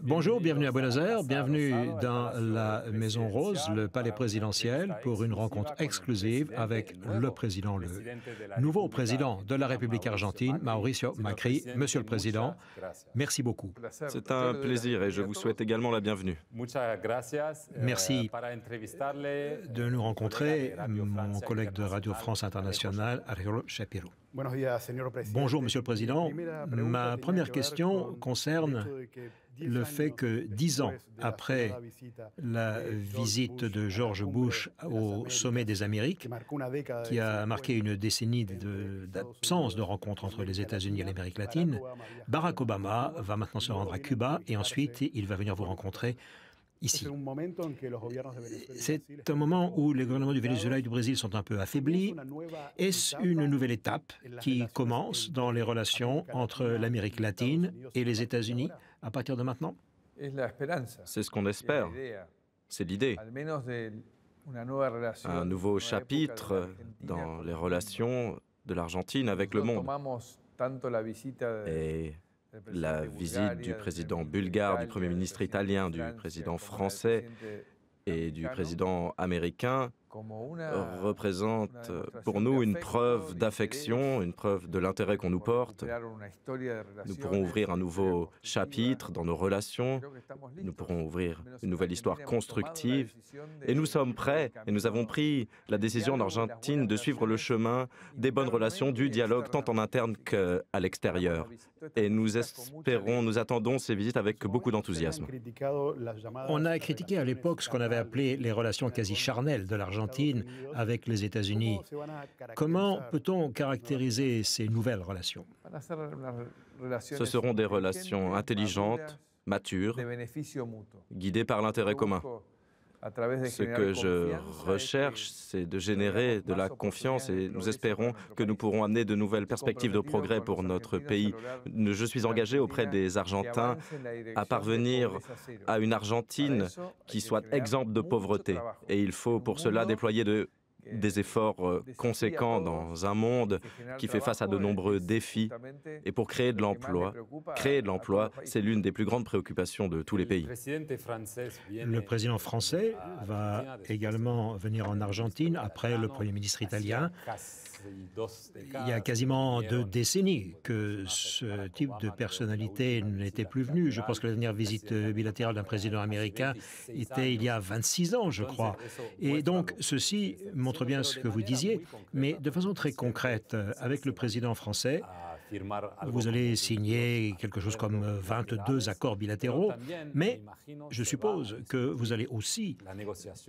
Bonjour, bienvenue à Buenos Aires, bienvenue dans la Maison Rose, le palais présidentiel, pour une rencontre exclusive avec le président, le nouveau président de la République argentine, Mauricio Macri. Monsieur le Président, merci beaucoup. C'est un plaisir et je vous souhaite également la bienvenue. Merci de nous rencontrer, mon collègue de Radio France Internationale, Arturo Shapiro. Bonjour, Monsieur le Président. Ma première question concerne le fait que 10 ans après la visite de George Bush au sommet des Amériques, qui a marqué une décennie d'absence de rencontres entre les États-Unis et l'Amérique latine, Barack Obama va maintenant se rendre à Cuba et ensuite il va venir vous rencontrer ici. C'est un moment où les gouvernements du Venezuela et du Brésil sont un peu affaiblis. Est-ce une nouvelle étape qui commence dans les relations entre l'Amérique latine et les États-Unis à partir de maintenant? C'est ce qu'on espère. C'est l'idée. Un nouveau chapitre dans les relations de l'Argentine avec le monde. Et la visite du président bulgare, du Premier ministre italien, du président français et du président américain représente pour nous une preuve d'affection, une preuve de l'intérêt qu'on nous porte. Nous pourrons ouvrir un nouveau chapitre dans nos relations, nous pourrons ouvrir une nouvelle histoire constructive et nous sommes prêts et nous avons pris la décision en Argentine de suivre le chemin des bonnes relations, du dialogue tant en interne qu'à l'extérieur. Et nous espérons, nous attendons ces visites avec beaucoup d'enthousiasme. On a critiqué à l'époque ce qu'on avait appelé les relations quasi charnelles de l'Argentine avec les États-Unis. Comment peut-on caractériser ces nouvelles relations? Ce seront des relations intelligentes, matures, guidées par l'intérêt commun. Ce que je recherche, c'est de générer de la confiance et nous espérons que nous pourrons amener de nouvelles perspectives de progrès pour notre pays. Je suis engagé auprès des Argentins à parvenir à une Argentine qui soit exempte de pauvreté. Et il faut pour cela déployer des efforts conséquents dans un monde qui fait face à de nombreux défis. Et pour créer de l'emploi, c'est l'une des plus grandes préoccupations de tous les pays. Le président français va également venir en Argentine après le Premier ministre italien. Il y a quasiment 2 décennies que ce type de personnalité n'était plus venu. Je pense que la dernière visite bilatérale d'un président américain était il y a 26 ans, je crois. Et donc, ceci montre bien ce que vous disiez, mais de façon très concrète, avec le président français, vous allez signer quelque chose comme 22 accords bilatéraux, mais je suppose que vous allez aussi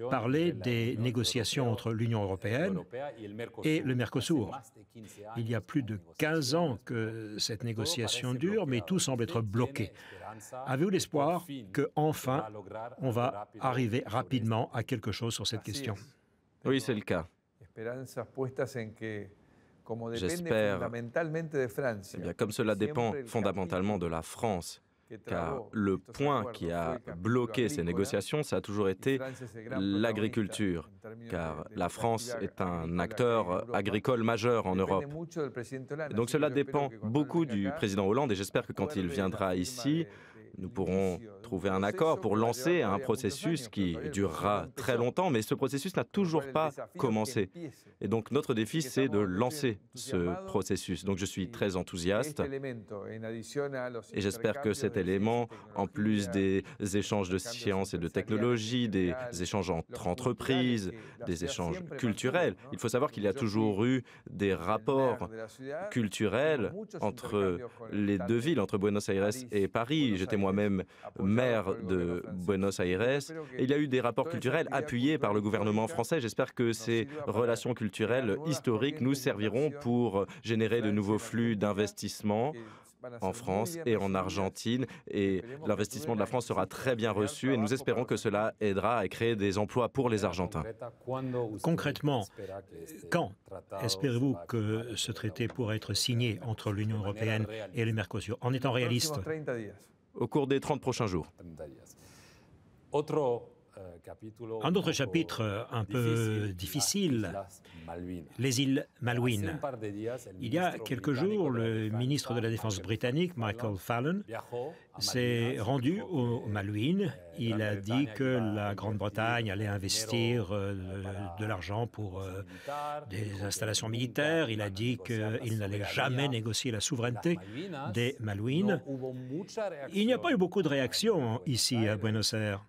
parler des négociations entre l'Union européenne et le Mercosur. Il y a plus de 15 ans que cette négociation dure, mais tout semble être bloqué. Avez-vous l'espoir qu'enfin, on va arriver rapidement à quelque chose sur cette question? Oui, c'est le cas. J'espère, comme cela dépend fondamentalement de la France, car le point qui a bloqué ces négociations, ça a toujours été l'agriculture, car la France est un acteur agricole majeur en Europe. Donc cela dépend beaucoup du président Hollande et j'espère que quand il viendra ici, nous pourrons trouver un accord pour lancer un processus qui durera très longtemps, mais ce processus n'a toujours pas commencé. Et donc notre défi, c'est de lancer ce processus. Donc je suis très enthousiaste et j'espère que cet élément, en plus des échanges de sciences et de technologies, des échanges entre entreprises, des échanges culturels, il faut savoir qu'il y a toujours eu des rapports culturels entre les 2 villes, entre Buenos Aires et Paris. J'étais moi-même maire de Buenos Aires et il y a eu des rapports culturels appuyés par le gouvernement français. J'espère que ces relations culturelles historiques nous serviront pour générer de nouveaux flux d'investissement en France et en Argentine et l'investissement de la France sera très bien reçu et nous espérons que cela aidera à créer des emplois pour les Argentins. Concrètement, quand espérez-vous que ce traité pourra être signé entre l'Union européenne et le Mercosur, en étant réaliste? Au cours des 30 prochains jours. Un autre chapitre un peu difficile, les îles Malouines. Il y a quelques jours, le ministre de la Défense britannique, Michael Fallon, s'est rendu aux Malouines. Il a dit que la Grande-Bretagne allait investir de l'argent pour des installations militaires. Il a dit qu'il n'allait jamais négocier la souveraineté des Malouines. Il n'y a pas eu beaucoup de réactions ici à Buenos Aires.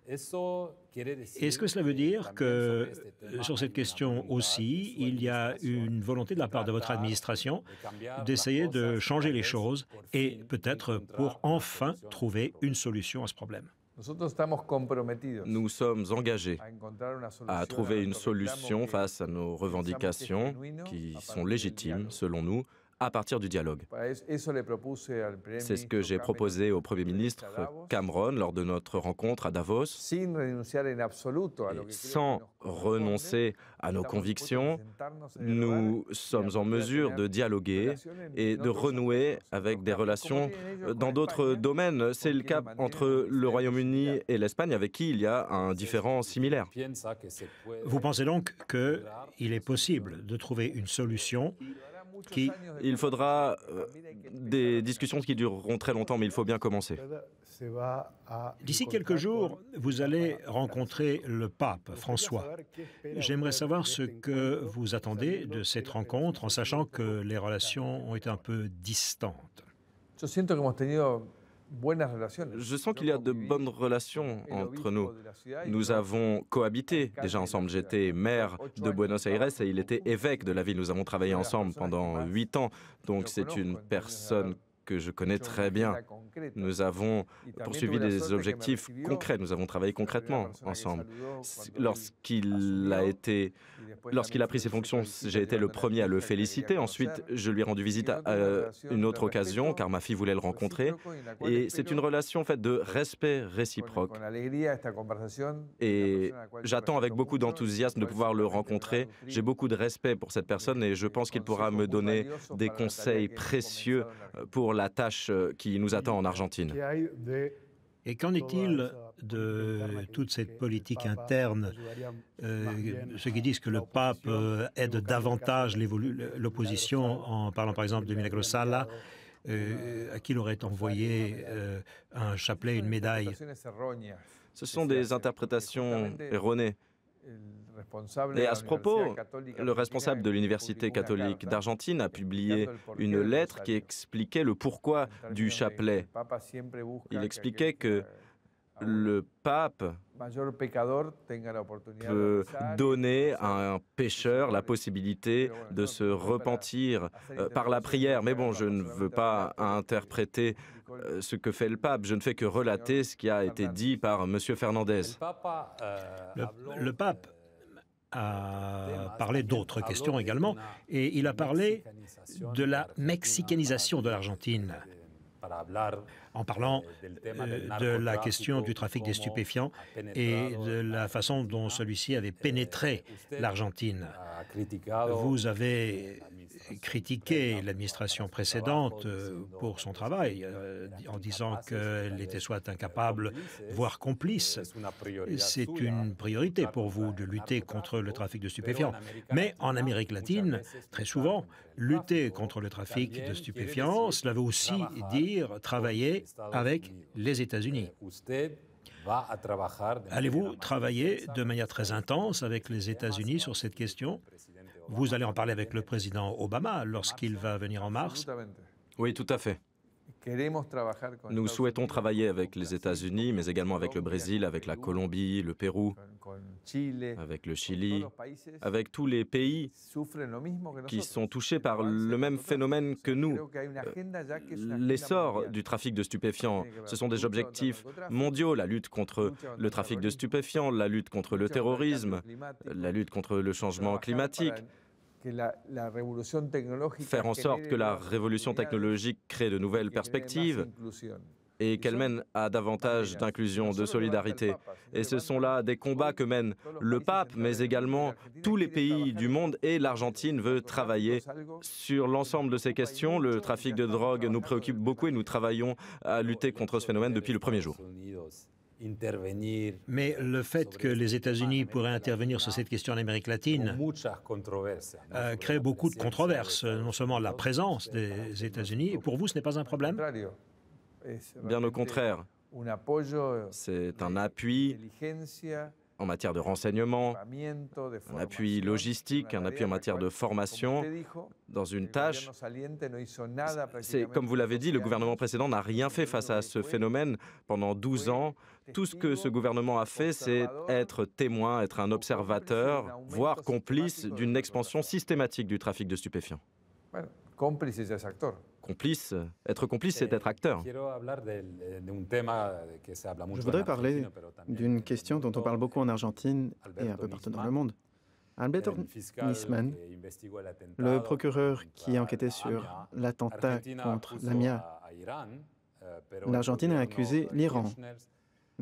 Est-ce que cela veut dire que sur cette question aussi, il y a une volonté de la part de votre administration d'essayer de changer les choses et peut-être pour enfin trouver une solution à ce problème? Nous sommes engagés à trouver une solution face à nos revendications qui sont légitimes, selon nous, à partir du dialogue. C'est ce que j'ai proposé au Premier ministre Cameron lors de notre rencontre à Davos. Sans renoncer à nos convictions, nous sommes en mesure de dialoguer et de renouer avec des relations dans d'autres domaines. C'est le cas entre le Royaume-Uni et l'Espagne, avec qui il y a un différend similaire. Vous pensez donc qu'il est possible de trouver une solution Il faudra des discussions qui dureront très longtemps, mais il faut bien commencer. D'ici quelques jours, vous allez rencontrer le pape François. J'aimerais savoir ce que vous attendez de cette rencontre, en sachant que les relations ont été un peu distantes. Je sens qu'il y a de bonnes relations entre nous. Nous avons cohabité déjà ensemble. J'étais maire de Buenos Aires et il était évêque de la ville. Nous avons travaillé ensemble pendant 8 ans. Donc c'est une personne que je connais très bien. Nous avons poursuivi des objectifs concrets. Nous avons travaillé concrètement ensemble. Lorsqu'il a pris ses fonctions, j'ai été le premier à le féliciter. Ensuite, je lui ai rendu visite à une autre occasion, car ma fille voulait le rencontrer. Et c'est une relation faite de respect réciproque. Et j'attends avec beaucoup d'enthousiasme de pouvoir le rencontrer. J'ai beaucoup de respect pour cette personne et je pense qu'il pourra me donner des conseils précieux pour la tâche qui nous attend en Argentine. Et qu'en est-il de toute cette politique interne, ceux qui disent que le pape aide davantage l'opposition en parlant par exemple de Milagro Sala, à qui il aurait envoyé un chapelet, une médaille? Ce sont des interprétations erronées. Et à ce propos, le responsable de l'Université catholique d'Argentine a publié une lettre qui expliquait le pourquoi du chapelet. Il expliquait que le pape peut donner à un pécheur la possibilité de se repentir par la prière. Mais bon, je ne veux pas interpréter ce que fait le pape. Je ne fais que relater ce qui a été dit par M. Fernandez. Le pape a parlé d'autres questions également, et il a parlé de la mexicanisation de l'Argentine, en parlant de la question du trafic des stupéfiants et de la façon dont celui-ci avait pénétré l'Argentine. Vous avez critiqué l'administration précédente pour son travail, en disant qu'elle était soit incapable, voire complice. C'est une priorité pour vous de lutter contre le trafic de stupéfiants. Mais en Amérique latine, très souvent, lutter contre le trafic de stupéfiants, cela veut aussi dire travailler avec les États-Unis. Allez-vous travailler de manière très intense avec les États-Unis sur cette question? Vous allez en parler avec le président Obama lorsqu'il va venir en mars? Oui, tout à fait. Nous souhaitons travailler avec les États-Unis, mais également avec le Brésil, avec la Colombie, le Pérou, avec le Chili, avec tous les pays qui sont touchés par le même phénomène que nous. L'essor du trafic de stupéfiants, ce sont des objectifs mondiaux, la lutte contre le trafic de stupéfiants, la lutte contre le terrorisme, la lutte contre le changement climatique. Faire en sorte que la révolution technologique crée de nouvelles perspectives et qu'elle mène à davantage d'inclusion, de solidarité. Et ce sont là des combats que mène le pape, mais également tous les pays du monde, et l'Argentine veut travailler sur l'ensemble de ces questions. Le trafic de drogue nous préoccupe beaucoup et nous travaillons à lutter contre ce phénomène depuis le premier jour. Mais le fait que les États-Unis pourraient intervenir sur cette question en Amérique latine crée beaucoup de controverses, non seulement la présence des États-Unis. Pour vous, ce n'est pas un problème? Bien au contraire, c'est un appui en matière de renseignement, un appui logistique, un appui en matière de formation dans une tâche. Comme vous l'avez dit, le gouvernement précédent n'a rien fait face à ce phénomène pendant 12 ans. Tout ce que ce gouvernement a fait, c'est être témoin, être un observateur, voire complice d'une expansion systématique du trafic de stupéfiants. Être complice, c'est être acteur. Je voudrais parler d'une question dont on parle beaucoup en Argentine et un peu partout dans le monde. Alberto Nisman, le procureur qui enquêtait sur l'attentat contre Lamia, l'Argentine a accusé l'Iran.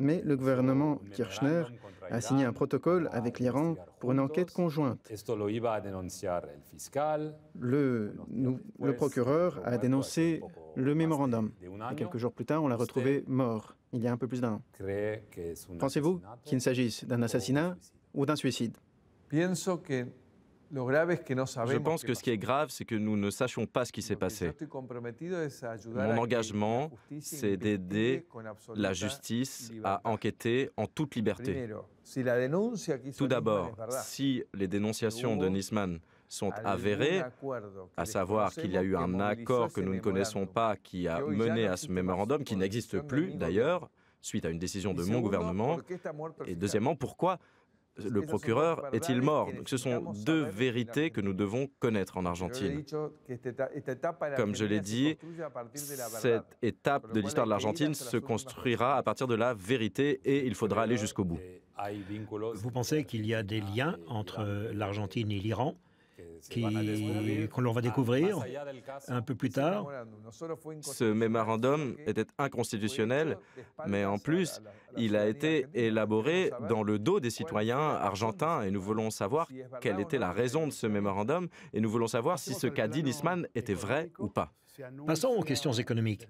Mais le gouvernement Kirchner a signé un protocole avec l'Iran pour une enquête conjointe. Le procureur a dénoncé le mémorandum. Et quelques jours plus tard, on l'a retrouvé mort, il y a un peu plus d'1 an. Pensez-vous qu'il s'agisse d'un assassinat ou d'un suicide? Je pense que ce qui est grave, c'est que nous ne sachions pas ce qui s'est passé. Mon engagement, c'est d'aider la justice à enquêter en toute liberté. Tout d'abord, si les dénonciations de Nisman sont avérées, à savoir qu'il y a eu un accord que nous ne connaissons pas qui a mené à ce mémorandum, qui n'existe plus d'ailleurs, suite à une décision de mon gouvernement, et deuxièmement, pourquoi le procureur est-il mort? Donc, ce sont deux vérités que nous devons connaître en Argentine. Comme je l'ai dit, cette étape de l'histoire de l'Argentine se construira à partir de la vérité et il faudra aller jusqu'au bout. Vous pensez qu'il y a des liens entre l'Argentine et l'Iran qu'on va découvrir un peu plus tard? Ce mémorandum était inconstitutionnel, mais en plus, il a été élaboré dans le dos des citoyens argentins et nous voulons savoir quelle était la raison de ce mémorandum et nous voulons savoir si ce qu'a dit Nisman était vrai ou pas. Passons aux questions économiques.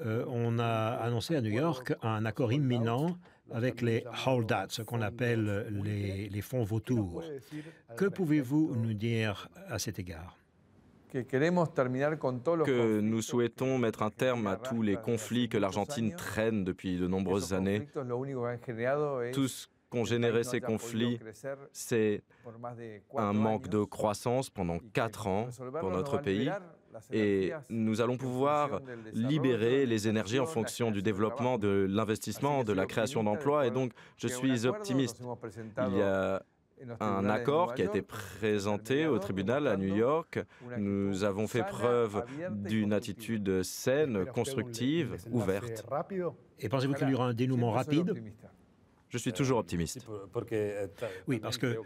On a annoncé à New York un accord imminent avec les holdouts, ce qu'on appelle les fonds vautours. Que pouvez-vous nous dire à cet égard? Que nous souhaitons mettre un terme à tous les conflits que l'Argentine traîne depuis de nombreuses années. Tout ce qu'ont généré ces conflits, c'est un manque de croissance pendant 4 ans pour notre pays. Et nous allons pouvoir libérer les énergies en fonction du développement, de l'investissement, de la création d'emplois. Et donc, je suis optimiste. Il y a un accord qui a été présenté au tribunal à New York. Nous avons fait preuve d'une attitude saine, constructive, ouverte. Et pensez-vous qu'il y aura un dénouement rapide? Je suis toujours optimiste. Oui, parce que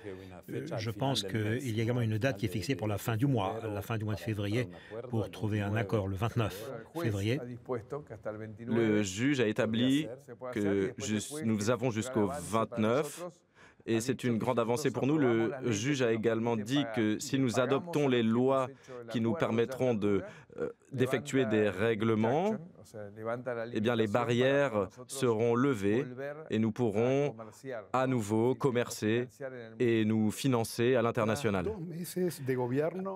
je pense qu'il y a également une date qui est fixée pour la fin du mois de février, pour trouver un accord le 29 février. Le juge a établi que nous avons jusqu'au 29. Et c'est une grande avancée pour nous. Le juge a également dit que si nous adoptons les lois qui nous permettront d'effectuer des règlements, eh bien les barrières seront levées et nous pourrons à nouveau commercer et nous financer à l'international.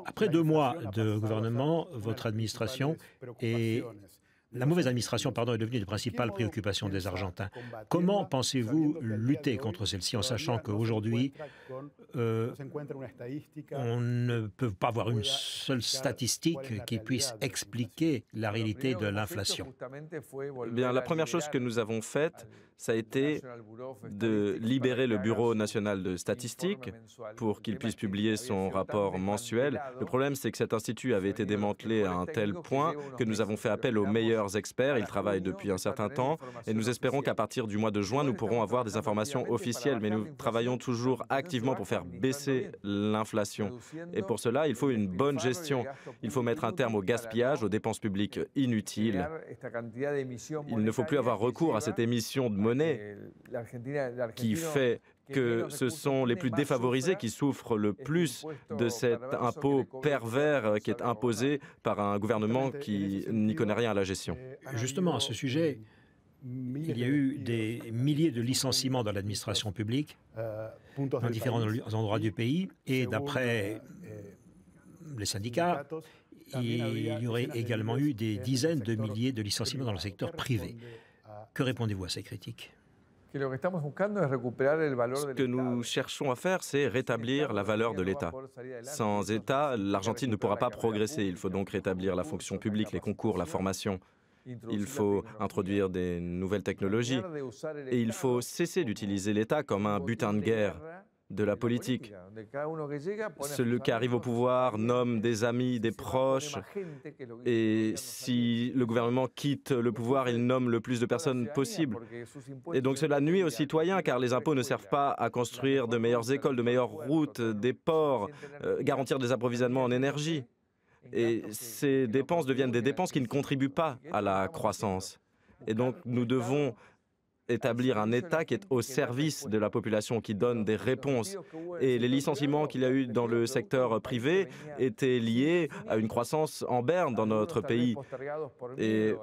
Après 2 mois de gouvernement, votre administration est... La mauvaise administration, est devenue la principale préoccupation des Argentins. Comment pensez-vous lutter contre celle-ci en sachant qu'aujourd'hui, on ne peut pas avoir une seule statistique qui puisse expliquer la réalité de l'inflation? Bien, la première chose que nous avons faite, ça a été de libérer le Bureau national de statistique pour qu'il puisse publier son rapport mensuel. Le problème, c'est que cet institut avait été démantelé à un tel point que nous avons fait appel aux meilleurs experts. Ils travaillent depuis un certain temps et nous espérons qu'à partir du mois de juin, nous pourrons avoir des informations officielles. Mais nous travaillons toujours activement pour faire baisser l'inflation. Et pour cela, il faut une bonne gestion. Il faut mettre un terme au gaspillage, aux dépenses publiques inutiles. Il ne faut plus avoir recours à cette émission de monnaie qui fait que ce sont les plus défavorisés qui souffrent le plus de cet impôt pervers qui est imposé par un gouvernement qui n'y connaît rien à la gestion. Justement, à ce sujet, il y a eu des milliers de licenciements dans l'administration publique dans différents endroits du pays et d'après les syndicats, il y aurait également eu des dizaines de milliers de licenciements dans le secteur privé. Que répondez-vous à ces critiques? Ce que nous cherchons à faire, c'est rétablir la valeur de l'État. Sans État, l'Argentine ne pourra pas progresser. Il faut donc rétablir la fonction publique, les concours, la formation. Il faut introduire des nouvelles technologies et il faut cesser d'utiliser l'État comme un butin de guerre de la politique. Celui qui arrive au pouvoir nomme des amis, des proches, et si le gouvernement quitte le pouvoir, il nomme le plus de personnes possible. Et donc cela nuit aux citoyens, car les impôts ne servent pas à construire de meilleures écoles, de meilleures routes, des ports, garantir des approvisionnements en énergie. Et ces dépenses deviennent des dépenses qui ne contribuent pas à la croissance. Et donc nous devons établir un État qui est au service de la population, qui donne des réponses. Et les licenciements qu'il y a eu dans le secteur privé étaient liés à une croissance en berne dans notre pays. Et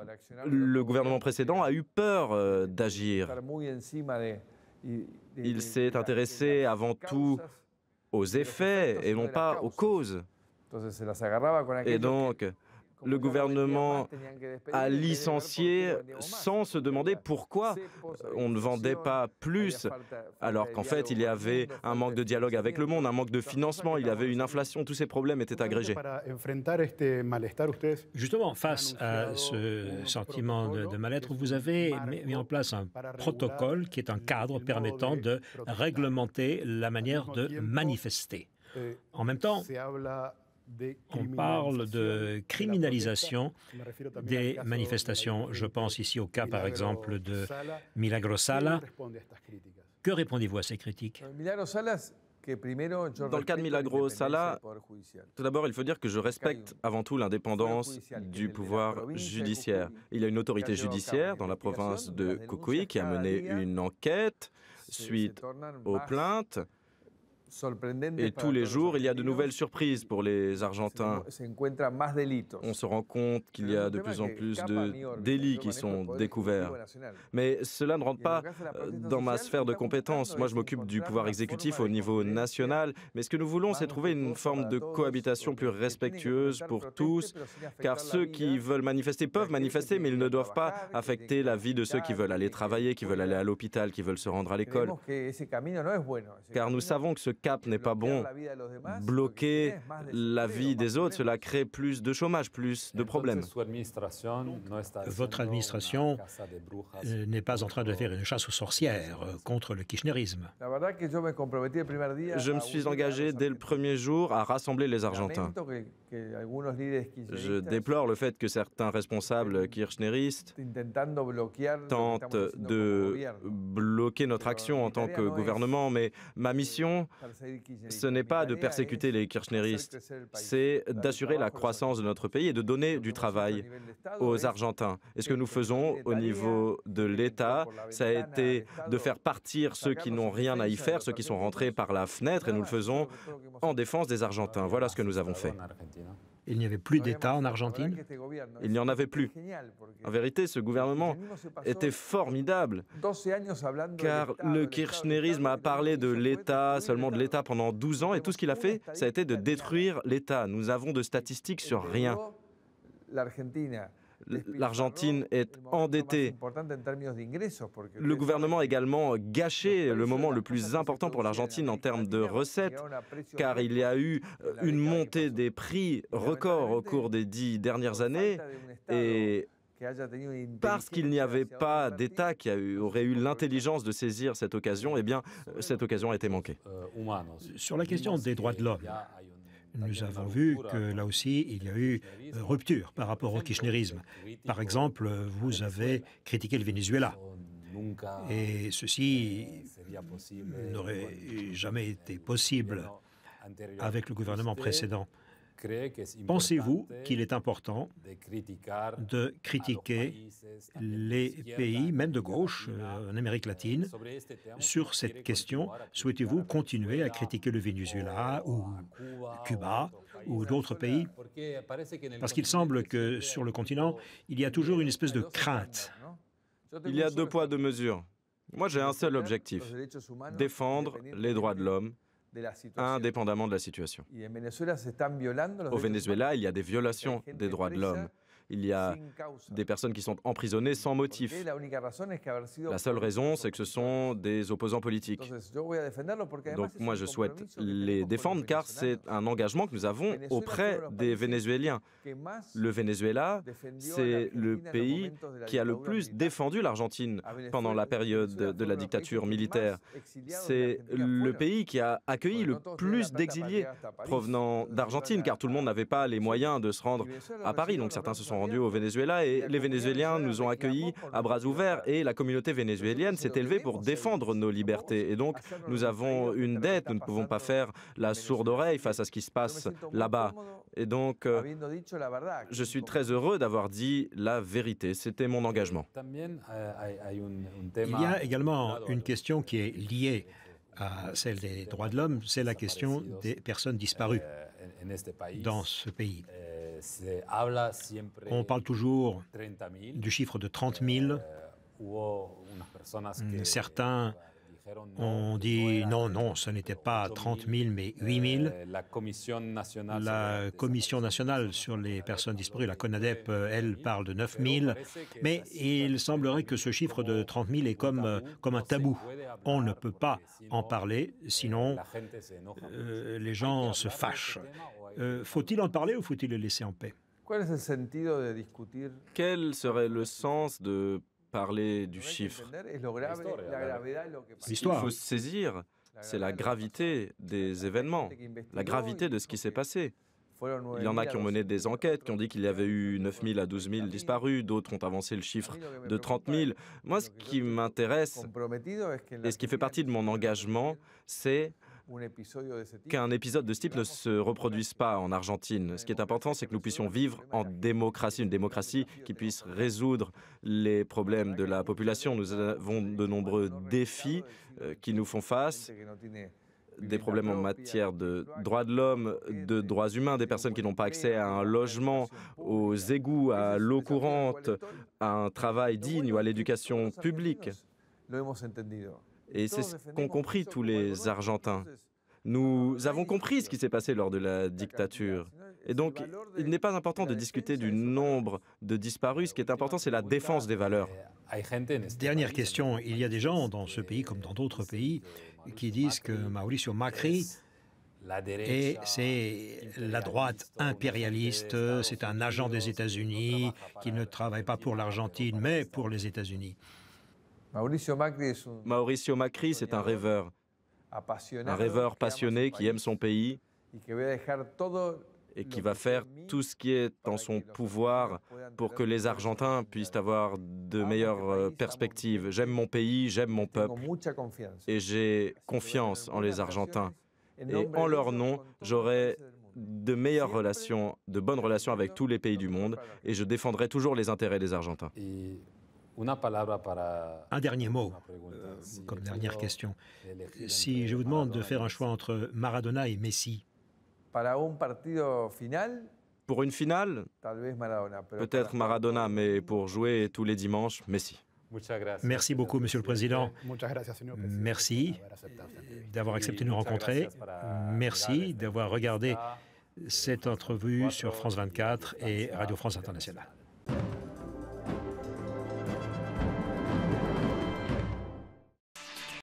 le gouvernement précédent a eu peur d'agir. Il s'est intéressé avant tout aux effets et non pas aux causes. Et donc, le gouvernement a licencié sans se demander pourquoi on ne vendait pas plus, alors qu'en fait, il y avait un manque de dialogue avec le monde, un manque de financement, il y avait une inflation, tous ces problèmes étaient agrégés. Justement, face à ce sentiment de mal-être, vous avez mis en place un protocole qui est un cadre permettant de réglementer la manière de manifester. En même temps, on parle de criminalisation des manifestations. Je pense ici au cas, par exemple, de Milagros Sala. Que répondez-vous à ces critiques? Dans le cas de Milagros Sala, tout d'abord, il faut dire que je respecte avant tout l'indépendance du pouvoir judiciaire. Il y a une autorité judiciaire dans la province de Cocuy qui a mené une enquête suite aux plaintes. Et tous les jours, il y a de nouvelles surprises pour les Argentins. On se rend compte qu'il y a de plus en plus de délits qui sont découverts. Mais cela ne rentre pas dans ma sphère de compétences. Moi, je m'occupe du pouvoir exécutif au niveau national. Mais ce que nous voulons, c'est trouver une forme de cohabitation plus respectueuse pour tous. Car ceux qui veulent manifester peuvent manifester, mais ils ne doivent pas affecter la vie de ceux qui veulent aller travailler, qui veulent aller à l'hôpital, qui veulent se rendre à l'école. Car nous savons que ce cap n'est pas bon. Bloquer la vie des autres, cela crée plus de chômage, plus de problèmes. Votre administration n'est pas en train de faire une chasse aux sorcières contre le kirchnerisme. Je me suis engagé dès le premier jour à rassembler les Argentins. Je déplore le fait que certains responsables kirchneristes tentent de bloquer notre action en tant que gouvernement, mais ma mission, ce n'est pas de persécuter les kirchneristes, c'est d'assurer la croissance de notre pays et de donner du travail aux Argentins. Et ce que nous faisons au niveau de l'État, ça a été de faire partir ceux qui n'ont rien à y faire, ceux qui sont rentrés par la fenêtre, et nous le faisons en défense des Argentins. Voilà ce que nous avons fait. Il n'y avait plus d'État en Argentine? Il n'y en avait plus. En vérité, ce gouvernement était formidable, car le kirchnerisme a parlé de l'État, seulement de l'État pendant 12 ans, et tout ce qu'il a fait, ça a été de détruire l'État. Nous avons de statistiques sur rien. L'Argentine est endettée. Le gouvernement a également gâché le moment le plus important pour l'Argentine en termes de recettes, car il y a eu une montée des prix record au cours des 10 dernières années, et parce qu'il n'y avait pas d'État qui aurait eu l'intelligence de saisir cette occasion, eh bien, cette occasion a été manquée. Sur la question des droits de l'homme, nous avons vu que là aussi, il y a eu rupture par rapport au kirchnerisme. Par exemple, vous avez critiqué le Venezuela. Et ceci n'aurait jamais été possible avec le gouvernement précédent. Pensez-vous qu'il est important de critiquer les pays, même de gauche, en Amérique latine, sur cette question? Souhaitez-vous continuer à critiquer le Venezuela ou Cuba ou d'autres pays? Parce qu'il semble que sur le continent, il y a toujours une espèce de crainte Il y a 2 poids, 2 mesures. Moi, j'ai un seul objectif, défendre les droits de l'homme, indépendamment de la situation. Au Venezuela, il y a des violations des droits de l'homme. Il y a des personnes qui sont emprisonnées sans motif. La seule raison, c'est que ce sont des opposants politiques. Donc moi, je souhaite les défendre car c'est un engagement que nous avons auprès des Vénézuéliens. Le Venezuela, c'est le pays qui a le plus défendu l'Argentine pendant la période de la dictature militaire. C'est le pays qui a accueilli le plus d'exilés provenant d'Argentine, car tout le monde n'avait pas les moyens de se rendre à Paris. Donc certains se sont rendus au Venezuela et les Vénézuéliens nous ont accueillis à bras ouverts et la communauté vénézuélienne s'est élevée pour défendre nos libertés. Et donc nous avons une dette, nous ne pouvons pas faire la sourde oreille face à ce qui se passe là-bas. Et donc je suis très heureux d'avoir dit la vérité, c'était mon engagement. Il y a également une question qui est liée à celle des droits de l'homme, c'est la question des personnes disparues dans ce pays. On parle toujours du chiffre de 30 000. Certains ont dit non, ce n'était pas 30 000, mais 8 000. La Commission nationale sur les personnes disparues, la CONADEP, elle parle de 9 000. Mais il semblerait que ce chiffre de 30 000 est comme un tabou. On ne peut pas en parler, sinon les gens se fâchent. Faut-il en parler ou faut-il le laisser en paix? Quel serait le sens de parler du chiffre? Ce qu'il faut saisir, c'est la gravité des événements, la gravité de ce qui s'est passé. Il y en a qui ont mené des enquêtes, qui ont dit qu'il y avait eu 9 000 à 12 000 disparus, d'autres ont avancé le chiffre de 30 000. Moi, ce qui m'intéresse et ce qui fait partie de mon engagement, c'est qu'un épisode de ce type ne se reproduise pas en Argentine. Ce qui est important, c'est que nous puissions vivre en démocratie, une démocratie qui puisse résoudre les problèmes de la population. Nous avons de nombreux défis qui nous font face, des problèmes en matière de droits de l'homme, de droits humains, des personnes qui n'ont pas accès à un logement, aux égouts, à l'eau courante, à un travail digne ou à l'éducation publique. Et c'est ce qu'ont compris tous les Argentins. Nous avons compris ce qui s'est passé lors de la dictature. Et donc, il n'est pas important de discuter du nombre de disparus. Ce qui est important, c'est la défense des valeurs. Dernière question. Il y a des gens dans ce pays, comme dans d'autres pays, qui disent que Mauricio Macri, c'est la droite impérialiste, c'est un agent des États-Unis qui ne travaille pas pour l'Argentine, mais pour les États-Unis. Mauricio Macri, c'est un rêveur passionné qui aime son pays et qui va faire tout ce qui est en son pouvoir pour que les Argentins puissent avoir de meilleures perspectives. J'aime mon pays, j'aime mon peuple et j'ai confiance en les Argentins. Et en leur nom, j'aurai de meilleures relations, de bonnes relations avec tous les pays du monde et je défendrai toujours les intérêts des Argentins. Un dernier mot, comme dernière question. Si je vous demande de faire un choix entre Maradona et Messi. Pour une finale, peut-être Maradona, mais pour jouer tous les dimanches, Messi. Merci beaucoup, Monsieur le Président. Merci d'avoir accepté de nous rencontrer. Merci d'avoir regardé cette entrevue sur France 24 et Radio France Internationale.